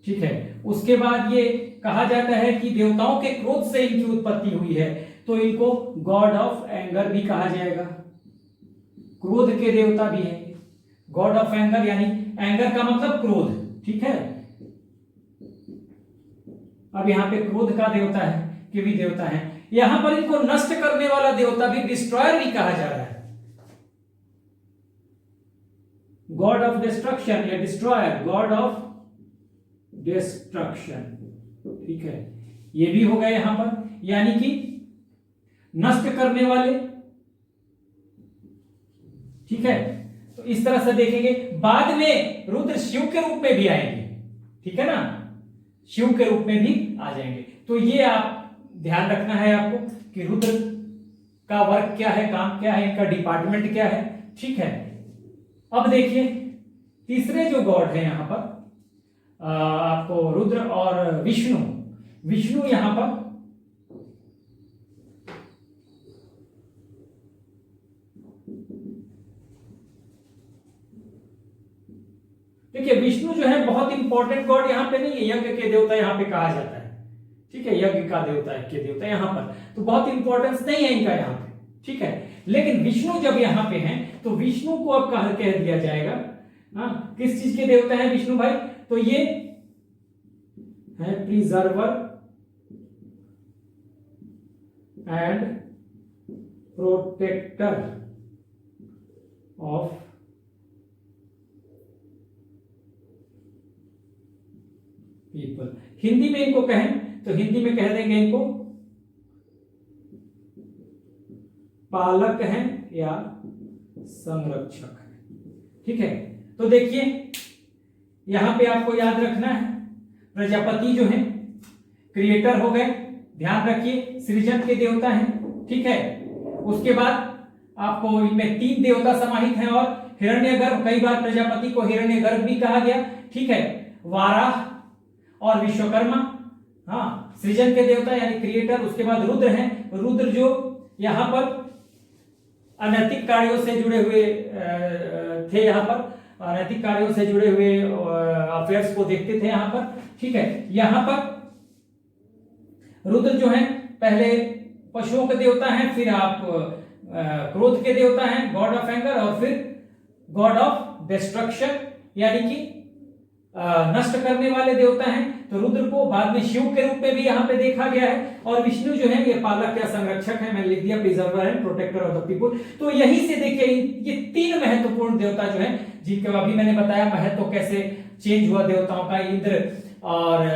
ठीक है। उसके बाद ये कहा जाता है कि देवताओं के क्रोध से इनकी उत्पत्ति हुई है, तो इनको गॉड ऑफ एंगर भी कहा जाएगा, क्रोध के देवता भी हैं, गॉड ऑफ एंगर, यानी एंगर का मतलब क्रोध, ठीक है। अब यहां पे क्रोध का देवता है कि भी देवता है, यहां पर इनको नष्ट करने वाला देवता भी, डिस्ट्रॉयर भी कहा जा रहा है, गॉड ऑफ डिस्ट्रक्शन या डिस्ट्रॉयर, गॉड ऑफ डिस्ट्रक्शन, ठीक है, ये भी हो गए यहां पर, यानी कि नष्ट करने वाले, ठीक है। तो इस तरह से देखेंगे, बाद में रुद्र शिव के रूप में भी आएंगे, ठीक है ना, शिव के रूप में भी आ जाएंगे। तो ये आप ध्यान रखना है आपको कि रुद्र का वर्क क्या है, काम क्या है, इनका डिपार्टमेंट क्या है, ठीक है। अब देखिए तीसरे जो गॉड है यहां पर आपको रुद्र और विष्णु यहां पर, देखिए विष्णु जो है बहुत इंपॉर्टेंट गॉड यहां पे नहीं है, यज्ञ के देवता यहां पे कहा जाता है, ठीक है, यज्ञ का देवता के देवता यहां पर, तो बहुत इंपॉर्टेंस नहीं है इनका यहां पे, ठीक है। लेकिन विष्णु जब यहाँ पे हैं तो विष्णु को अब कह दिया जाएगा, हाँ, किस चीज के देवता है विष्णु भाई? तो ये है preserver and protector of people. Hindi में इनको कहें तो हिंदी में कह देंगे इनको पालक हैं या संरक्षक है। ठीक है, तो देखिए यहां पे आपको याद रखना है प्रजापति जो है क्रिएटर हो गए, ध्यान रखिए सृजन के देवता हैं। ठीक है, उसके बाद आपको इनमें 3 देवता समाहित हैं और हिरण्यगर्भ, कई बार प्रजापति को हिरण्यगर्भ भी कहा गया। ठीक है, वाराह और विश्वकर्मा, हाँ, सृजन के देवता यानी क्रिएटर। उसके बाद रुद्र हैं, रुद्र जो यहाँ पर अनैतिक कार्यों से जुड़े हुए थे, यहाँ पर अनैतिक कार्यों से जुड़े हुए अफेयर्स को देखते थे यहाँ पर। ठीक है, यहाँ पर रुद्र जो है पहले पशुओं के देवता हैं, फिर आप क्रोध के देवता हैं, गॉड ऑफ एंगर, और फिर गॉड ऑफ डिस्ट्रक्शन यानी कि नष्ट करने वाले देवता हैं। तो रुद्र को बाद में शिव के रूप में भी यहाँ पे देखा गया है, और विष्णु जो है ये पालक या संरक्षक है, मैंने लिख दिया preserver and protector of the people. तो यहीं से देखिए ये 3 महत्वपूर्ण देवता जो हैं, जिनके अभी मैंने बताया महत्व कैसे चेंज हुआ देवताओं का, इंद्र और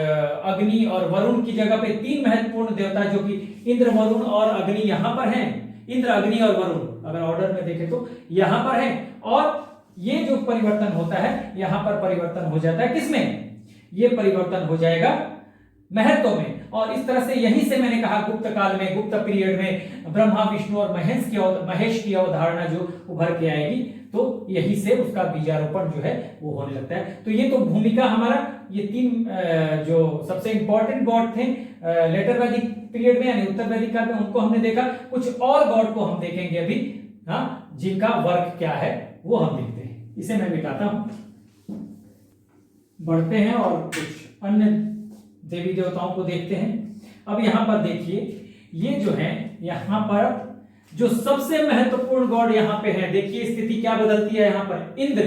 अग्नि और वरुण की जगह पे 3 महत्वपूर्ण देवता जो कि इंद्र, वरुण और अग्नि यहाँ पर हैं। इंद्र, अग्नि और वरुण अगर ऑर्डर में देखें तो यहाँ पर है, और ये जो परिवर्तन होता है यहां पर परिवर्तन हो जाता है किसमें? ये परिवर्तन हो जाएगा महत्व में। और इस तरह से यहीं से मैंने कहा गुप्त काल में, गुप्त पीरियड में ब्रह्मा, विष्णु और महेश की अवधारणा जो उभर के आएगी, तो यहीं से उसका बीजारोपण जो है वो होने लगता है। तो ये तो भूमिका हमारा, ये 3 जो सबसे इंपॉर्टेंट गॉड थे लेटर वैदिक पीरियड में यानी उत्तर वैदिक काल में, उनको हमने देखा। कुछ और गॉड को हम देखेंगे अभी, हाँ, जिनका वर्क क्या है वो हम देखते हैं। इसे मैं मिटाता हूं, बढ़ते हैं और कुछ अन्य देवी देवताओं को देखते हैं। अब यहां पर देखिए ये जो है यहां पर जो सबसे महत्वपूर्ण गॉड यहां पे है, देखिए स्थिति क्या बदलती है। यहां पर इंद्र,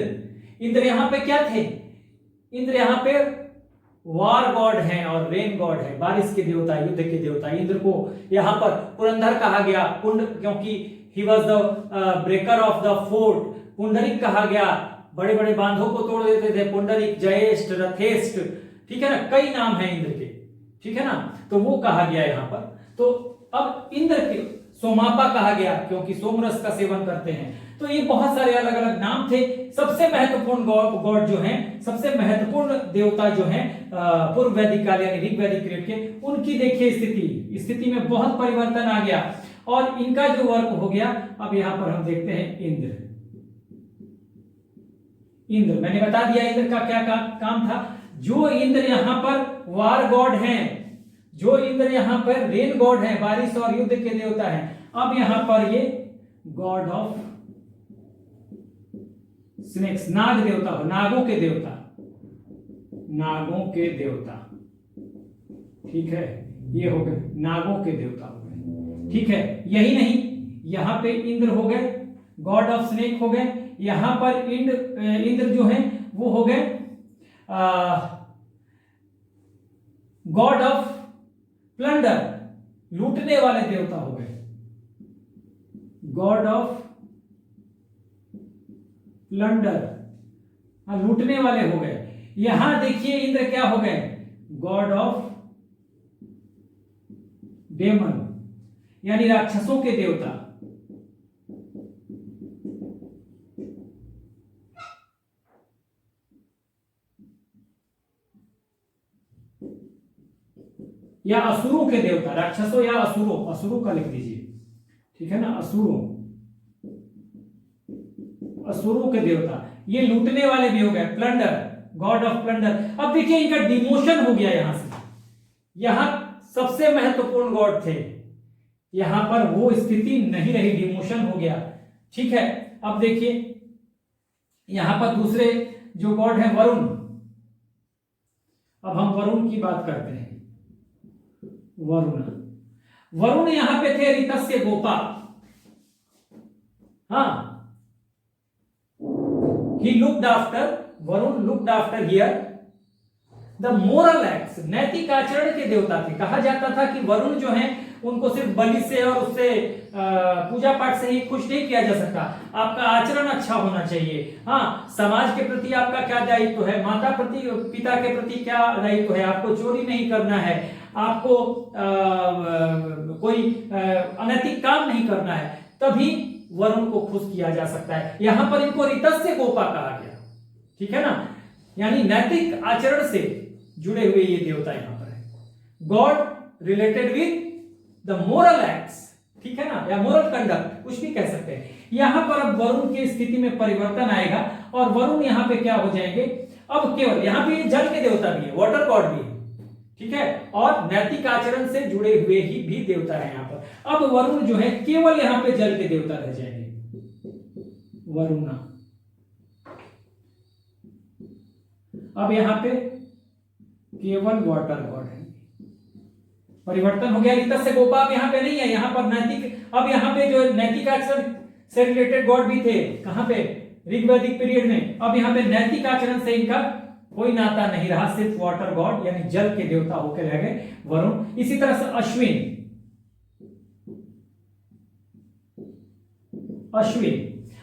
इंद्र यहां पे क्या थे? इंद्र यहां पे वार गॉड हैं और रेन गॉड है, बारिश के देवता, युद्ध के देवता। इंद्र को यहां पर पुरंदर कहा गया, कुंड, क्योंकि he was the breaker of the fort. Pundarik कहा गया, बड़े बड़े बांधों को तोड़ देते थे, पुंडरिक, जयेष्ठ, रथेष्ठ, ठीक है ना, कई नाम है इंद्र के, ठीक है ना, तो वो कहा गया यहां पर। तो अब इंद्र के सोमापा कहा गया क्योंकि सोमरस का सेवन करते हैं। तो ये बहुत सारे अलग अलग नाम थे। सबसे महत्वपूर्ण गॉड जो हैं, सबसे महत्वपूर्ण देवता जो हैं पूर्व वैदिक काल यानी ऋग वैदिक पीरियड के, उनकी देखिए स्थिति में बहुत परिवर्तन आ गया और इनका जो वर्क हो गया। अब यहां पर हम देखते हैं इंद्र। इंद्र मैंने बता दिया इंद्र का क्या काम था। जो इंद्र यहां पर वार गॉड हैं, जो इंद्र यहां पर रेन गॉड है, बारिश और युद्ध के देवता हैं। अब यहां पर ये गॉड ऑफ स्नेक्स, नाग देवता, नागों के देवता, नागों के देवता, ठीक है, ये हो गए नागों के देवता हो गए, ठीक है। यही नहीं, यहां पे इंद्र हो गए, गॉड ऑफ स्नेक हो गए। यहां पर इंद्र जो है वो हो गए गॉड ऑफ प्लंडर, लूटने वाले देवता हो गए, गॉड ऑफ प्लंडर, लूटने वाले हो गए। यहां देखिए इंद्र क्या हो गए, गॉड ऑफ डेमन यानी राक्षसों के देवता। या असुरों के देवता, राक्षसों या असुरों, असुरों का लिख दीजिए, ठीक है ना, असुरों, असुरों के देवता। ये लूटने वाले भी हो गए, प्लंडर, गॉड ऑफ प्लंडर। अब देखिए इनका डिमोशन हो गया यहां से, यहां सबसे महत्वपूर्ण गॉड थे, यहां पर वो स्थिति नहीं रही, डिमोशन हो गया, ठीक है। अब देखिए यहां पर दूसरे जो गॉड है वरुण। अब हम वरुण की बात करते हैं। वरुण, वरुण यहां पे थे ऋतस्य गोपा, हाँ, he looked after, Varun looked after here the moral acts, नैतिक आचरण के देवता थे। कहा जाता था कि वरुण जो है उनको सिर्फ बलि से और उससे पूजा पाठ से ही खुश नहीं किया जा सकता, आपका आचरण अच्छा होना चाहिए। हाँ, समाज के प्रति आपका क्या दायित्व है, माता प्रति पिता के प्रति क्या दायित्व है, आपको चोरी नहीं करना है, आपको कोई अनैतिक काम नहीं करना है, तभी वरुण को खुश किया जा सकता है। यहां पर इनको ऋतस्य गोपा कहा गया, ठीक है ना, यानी नैतिक आचरण से जुड़े हुए ये देवता यहां पर है। God related with the moral acts, ठीक है ना, या मोरल कंडक्ट कुछ भी कह सकते हैं। यहां पर अब वरुण की स्थिति में परिवर्तन आएगा और वरुण यहां पे क्या हो जाएंगे, अब केवल यहां पे जल के देवता भी है, वाटर गॉड भी है, ठीक है, और नैतिक आचरण से जुड़े हुए ही भी देवता है यहां पर। अब वरुण जो है केवल यहां पे जल के देवता रह जाएंगे, वरुणा। अब यहां पे केवल वाटर गॉड है, परिवर्तन हो गया। ऋतस्य गोपा अब यहां पे नहीं है, यहां पर नैतिक, अब यहां पे जो नैतिक आचरण से रिलेटेड गॉड भी थे, कहां पे, ऋग्वैदिक पीरियड में, अब यहां पे नैतिक आचरण से इनका कोई नाता नहीं रहा, सिर्फ वाटर गॉड यानी जल के देवता होकर रह गए वरुण। इसी तरह से अश्विन,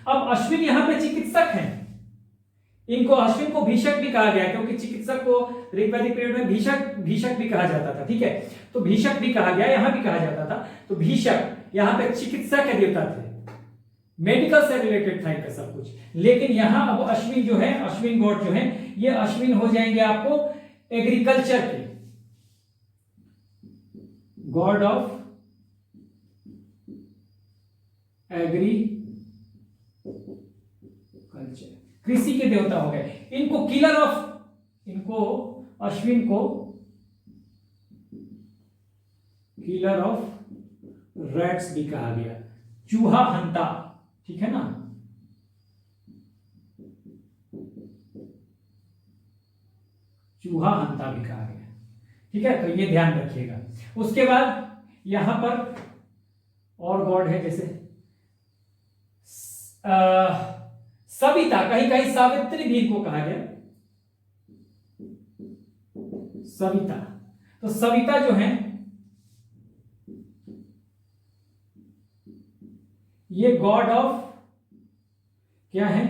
अब अश्विन यहां पे चिकित्सक हैं, इनको अश्विन को भीषक भी कहा गया क्योंकि चिकित्सक को ऋग्वैदिक पीरियड में भीषक भी कहा जाता था, ठीक है, तो भीषक भी कहा गया, यहां भी कहा जाता था। तो भीषक यहां पे चिकित्सा के देवता थे, मेडिकल से रिलेटेड था इनका सब कुछ। लेकिन यहां अब अश्विन जो है, अश्विन गॉड जो है, ये अश्विन हो जाएंगे आपको एग्रीकल्चर के, गॉड ऑफ एग्रीकल्चर, कृषि के देवता हो गए। इनको किलर ऑफ, इनको अश्विन को किलर ऑफ रैट्स भी कहा गया, चूहा हंता, ठीक है ना, चूहा हंता भी कहा गया, ठीक है, तो ये ध्यान रखिएगा। उसके बाद यहां पर और गॉड है, जैसे सविता, कहीं कहीं सावित्री भी इनको कहा गया, सविता। तो सविता जो है ये गॉड ऑफ क्या है,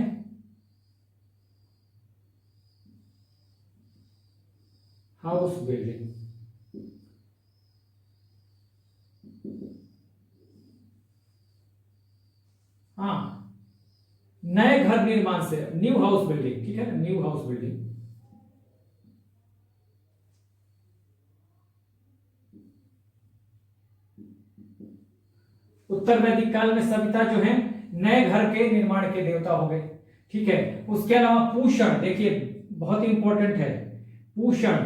हाउस बिल्डिंग, हाँ, नए घर निर्माण से, न्यू हाउस बिल्डिंग, ठीक है ना, न्यू हाउस बिल्डिंग। उत्तर वैदिक काल में सविता जो है नए घर के निर्माण के देवता हो गए, ठीक है। उसके अलावा पूषण, देखिए बहुत इंपॉर्टेंट है, पूषण,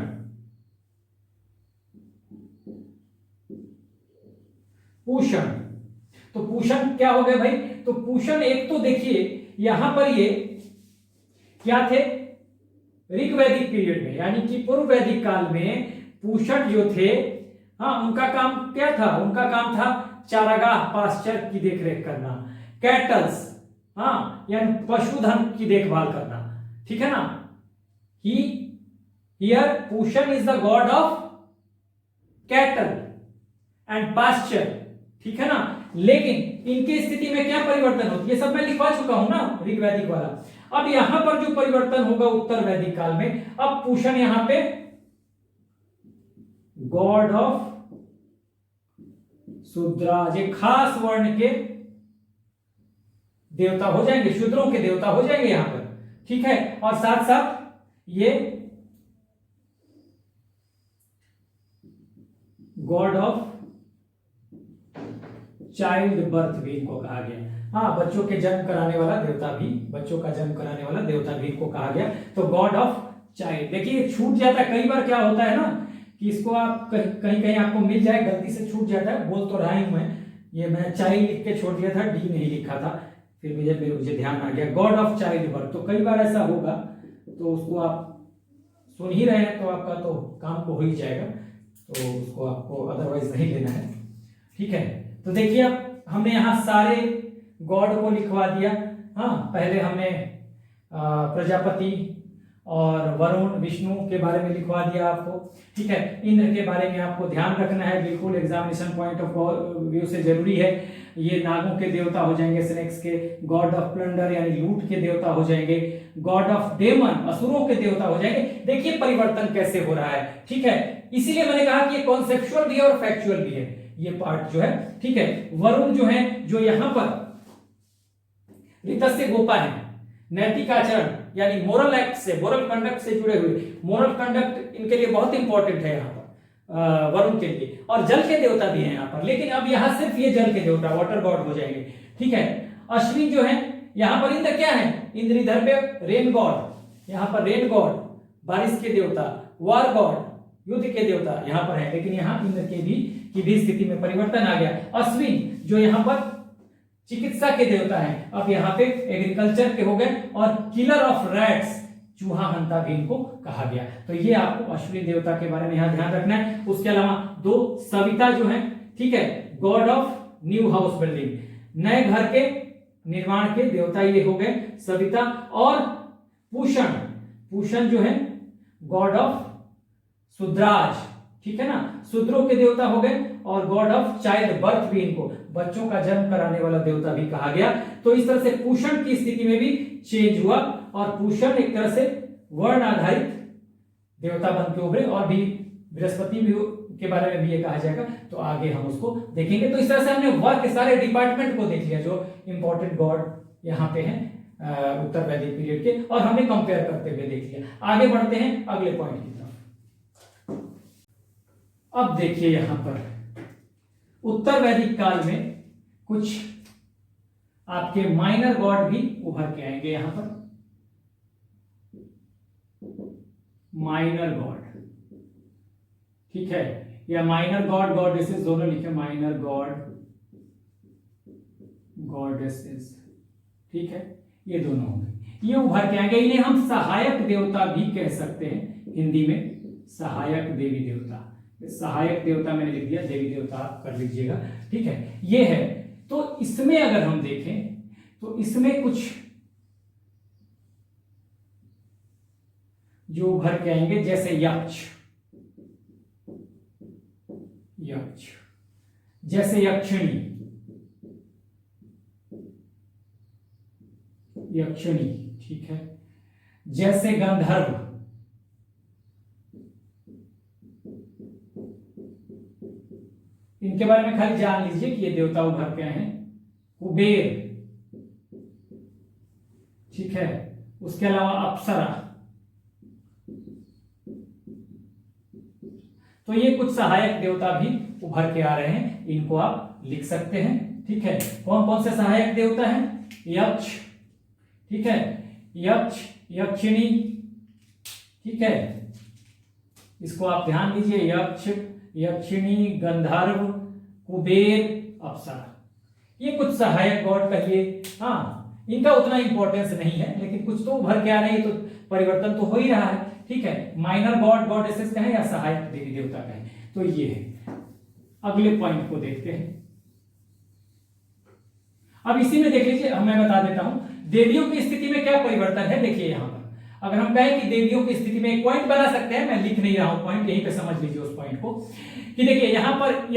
पूषण, तो पूषण क्या हो गए भाई, तो पूषण एक तो देखिए यहां पर ये क्या थे, ऋग्वैदिक पीरियड में यानी कि पूर्व वैदिक काल में पूषण जो थे, हाँ, उनका काम क्या था, उनका काम था चारागाह, पास्चर की देखरेख करना, कैटल्स, हाँ, यानी पशुधन की देखभाल करना, ठीक है ना। He here Pushan is the god of cattle and pasture, ठीक है ना। लेकिन इनकी स्थिति में क्या परिवर्तन होती है, ये सब मैं लिखवा चुका हूं ना ऋग्वैदिक वाला। अब यहां पर जो परिवर्तन होगा उत्तर वैदिक काल में, अब पूषण यहां पे गॉड ऑफ शूद्राज, एक खास वर्ण के देवता हो जाएंगे, शूद्रों के देवता हो जाएंगे यहां पर, ठीक है। और साथ साथ ये गॉड ऑफ चाइल्ड बर्थ भी इनको कहा गया, हाँ, बच्चों के जन्म कराने वाला देवता भी, बच्चों का जन्म कराने वाला देवता भी इनको कहा गया। तो गॉड ऑफ चाइल्ड, देखिए छूट जाता है, कई बार क्या होता है ना कि इसको आप कहीं कहीं आपको मिल जाए, गलती से छूट जाता है, बोल तो रहा हूं मैं, ये मैं चाइल्ड लिख के छोड़ दिया था, डी नहीं लिखा था, फिर मुझे ध्यान आ गया, गॉड ऑफ चाइल्ड बर्थ। तो कई बार ऐसा होगा, तो उसको आप सुन ही रहे हैं तो आपका तो काम को हो ही जाएगा, तो उसको आपको अदरवाइज नहीं लेना है, ठीक है। तो देखिए अब हमने यहाँ सारे गॉड को लिखवा दिया। हाँ, पहले हमने प्रजापति और वरुण विष्णु के बारे में लिखवा दिया आपको, ठीक है। इंद्र के बारे में आपको ध्यान रखना है, बिल्कुल एग्जामिनेशन पॉइंट ऑफ व्यू से जरूरी है। ये नागों के देवता हो जाएंगे, स्नेक्स के। गॉड ऑफ प्लंडर यानी लूट के देवता हो जाएंगे। गॉड ऑफ डेमन असुरों के देवता हो जाएंगे। देखिए परिवर्तन कैसे हो रहा है, ठीक है। इसीलिए मैंने कहा कि ये कॉन्सेप्चुअल भी है और फैक्चुअल भी है ये पार्ट जो है, ठीक है। वरुण जो है, जो यहां पर ऋतस्य गोपा है, नैतिक आचरण यानी मोरल एक्ट से, मोरल कंडक्ट से जुड़े हुए, मोरल कंडक्ट इनके लिए बहुत इंपॉर्टेंट है यहाँ पर वरुण के लिए। और जल के देवता भी हैं यहाँ पर, लेकिन अब यहाँ सिर्फ ये जल के देवता वाटर गॉड हो जाएंगे, ठीक है। अश्विन जो है यहाँ पर, इंद्र क्या है, इंद्र इधर पे रेन गॉड, यहाँ पर रेन गॉड बारिश के देवता, वार गॉड युद्ध के देवता यहाँ पर है, लेकिन यहाँ इंद्र के भी स्थिति में परिवर्तन आ गया। अश्विन जो यहाँ पर चिकित्सा के देवता है, अब यहाँ पे एग्रीकल्चर के हो गए। और किलर ऑफ रैट्स, चूहा हंता भी इनको कहा गया। तो ये आपको अश्विनी देवता के बारे में यहाँ ध्यान रखना है। उसके अलावा दो सविता जो है, ठीक है, God of new house building, नए घर के निर्माण के देवता ये हो गए सविता। और पूषण, पूषण जो है गॉड ऑफ सुद्राज, ठीक है ना, शूद्रों के देवता हो गए। और गॉड ऑफ चाइल्ड बर्थ भी इनको, बच्चों का जन्म कराने वाला देवता भी कहा गया। तो इस तरह से पूषण की स्थिति में भी चेंज हुआ और पूषण एक तरह से वर्ण आधारित देवता बन के उभरे। और भी बृहस्पति भी के बारे में भी ये कहा जाएगा, तो आगे हम उसको देखेंगे। तो इस तरह से हमने वर्क के सारे डिपार्टमेंट को देख लिया जो इंपॉर्टेंट गॉड यहाँ पे हैं उत्तर वैदिक पीरियड के, और हमने कंपेयर करते हुए देख लिया। आगे बढ़ते हैं अगले पॉइंट की तरफ। अब देखिए यहां पर उत्तर वैदिक काल में कुछ आपके माइनर गॉड भी उभर के आएंगे। यहां पर माइनर गॉड, ठीक है, या माइनर गॉड गॉडेसेस दोनों लिखे, माइनर गॉड गॉडेसेस, ठीक है, ये दोनों होंगे, ये उभर के आएंगे। इन्हें हम सहायक देवता भी कह सकते हैं, हिंदी में सहायक देवी देवता। सहायक देवता मैंने लिख दिया, देवी देवता आप कर लीजिएगा, ठीक है, ये है। तो इसमें अगर हम देखें तो इसमें कुछ जो उभर के आएंगे, जैसे यक्ष, यक्ष, जैसे यक्षिणी, यक्षिणी, ठीक है, जैसे गंधर्व, इनके बारे में खाली जान लीजिए कि ये देवता उभर के आए हैं। कुबेर, ठीक है, उसके अलावा अप्सरा। तो ये कुछ सहायक देवता भी उभर के आ रहे हैं, इनको आप लिख सकते हैं, ठीक है। कौन कौन से सहायक देवता हैं? यक्ष, ठीक है, यक्ष, यक्षिणी, ठीक है, इसको आप ध्यान दीजिए, यक्ष, यक्षिणी, गंधर्व, कुबेर, अप्सरा, ये कुछ सहायक गॉड कहिए। हाँ, इनका उतना इंपॉर्टेंस नहीं है, लेकिन कुछ तो उभर के आ रहे हैं, तो परिवर्तन तो हो ही रहा है, ठीक है। माइनर गॉड गॉडेसेस कहें या सहायक देवी देवता कहें, तो ये है। अगले पॉइंट को देखते हैं। अब इसी में देख लीजिए, मैं बता देता हूं देवियों की स्थिति में क्या परिवर्तन है। देखिए यहां पर अगर हम कहें कि देवियों की स्थिति में एक पॉइंट बना सकते हैं, मैं लिख नहीं रहा हूं पॉइंट, यहीं पे समझ लीजिए उस पॉइंट को, कि देखिए यहां पर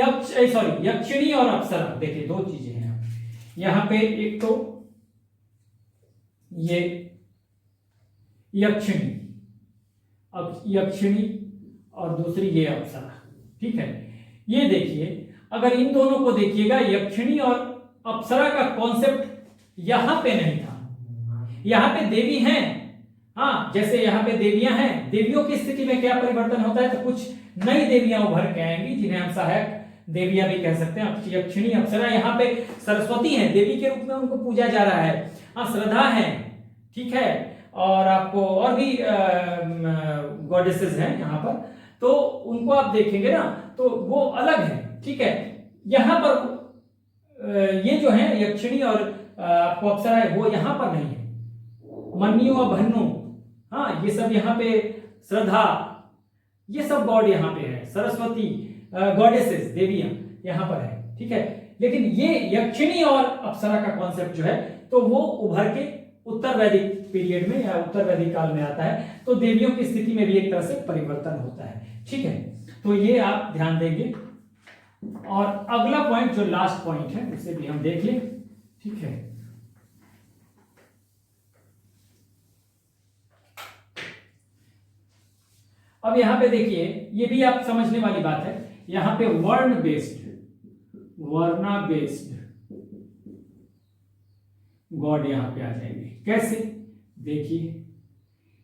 यक्षिणी और अप्सरा, देखिए दो चीजें हैं यहां पे। एक तो ये यक्षिणी, यक्षिणी, और दूसरी ये अप्सरा, ठीक है। ये देखिए, अगर इन दोनों को देखिएगा, यक्षिणी और अप्सरा का कॉन्सेप्ट यहां पे नहीं था, यहां पे देवी हैं। हाँ, जैसे यहां पे देवियां हैं, देवियों की स्थिति में क्या परिवर्तन होता है, तो कुछ नई देवियां उभर के आएंगी, जिन्हें हम सहायक देवियां भी कह सकते हैं। यक्षिणी, अप्सरा, यहाँ पे सरस्वती हैं, देवी के रूप में उनको पूजा जा रहा है। हाँ, श्रद्धा है, ठीक है, और आपको और भी गॉडेसेस हैं यहाँ पर, तो उनको आप देखेंगे ना, तो वो अलग है, ठीक है। यहाँ पर ये जो है यक्षिणी और आपको अप्सरा है, वो यहाँ पर नहीं है। मन्यु और भन्नु, हाँ, ये सब यहाँ पे, श्रद्धा, ये सब गॉड यहाँ पे है। सरस्वती, गॉडेसेस, देवियां यहाँ पर है, ठीक है। लेकिन ये यक्षिणी और अप्सरा का कॉन्सेप्ट जो है तो वो उभर के उत्तर वैदिक पीरियड में या उत्तर वैदिक काल में आता है। तो देवियों की स्थिति में भी एक तरह से परिवर्तन होता है। ठीक है, तो ये आप ध्यान देंगे। और अगला पॉइंट जो लास्ट पॉइंट है उसे भी हम देख लें। ठीक है, अब यहां पे देखिए, ये भी आप समझने वाली बात है। यहां पे वर्णा बेस्ड गॉड यहां पे आ जाएंगे। कैसे, देखिए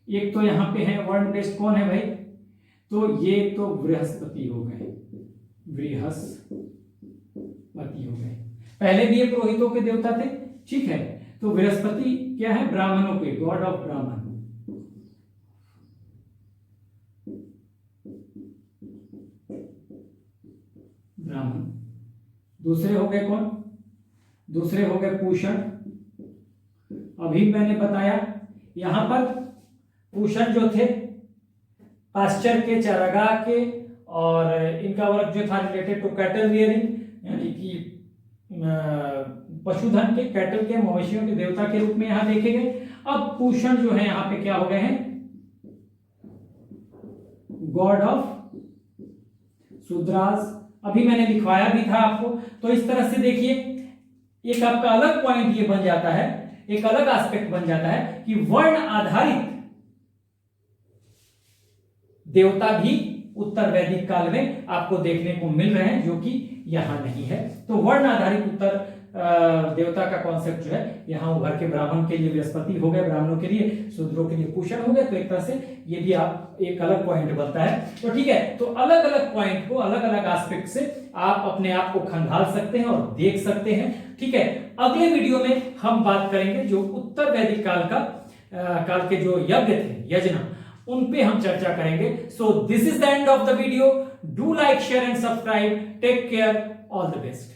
एक तो यहां पे है वर्ण बेस्ड, कौन है भाई, तो ये तो बृहस्पति हो गए, बृहस्पति हो गए। पहले भी ये पुरोहितों के देवता थे। ठीक है, तो बृहस्पति क्या है, ब्राह्मणों के, गॉड ऑफ ब्राह्मण। ब्राह्मण दूसरे हो गए कौन, दूसरे हो गए पूषण। अभी मैंने बताया यहां पर पूषण जो थे पास्चर के, चारागाह के, और इनका वर्क जो था रिलेटेड टू कैटल रियरिंग, यानी कि पशुधन के, कैटल के, मवेशियों के देवता के रूप में यहां देखे गए। अब पूषण जो है यहां पे क्या हो गए हैं, गॉड ऑफ शूद्रास। अभी मैंने लिखवाया भी था आपको। तो इस तरह से देखिए एक आपका अलग पॉइंट ये बन जाता है, एक अलग एस्पेक्ट बन जाता है कि वर्ण आधारित देवता भी उत्तर वैदिक काल में आपको देखने को मिल रहे हैं, जो कि यहां नहीं है। तो वर्ण आधारित उत्तर देवता का कॉन्सेप्ट जो है यहां उभर के ब्राह्मण के लिए बृहस्पति हो गए, ब्राह्मणों के लिए, शूद्रों के लिए पूषण हो गए। तो एक तरह से ये भी आप एक अलग पॉइंट बनता है। तो ठीक है, तो अलग अलग पॉइंट को अलग अलग एस्पेक्ट से आप अपने आप को खंगाल सकते हैं और देख सकते हैं। ठीक है, अगले वीडियो में हम बात करेंगे जो उत्तर वैदिक काल के जो यज्ञ थे, यजना, उन पे हम चर्चा करेंगे। So this is the end of the video. Do like, share and subscribe. Take care, all the best.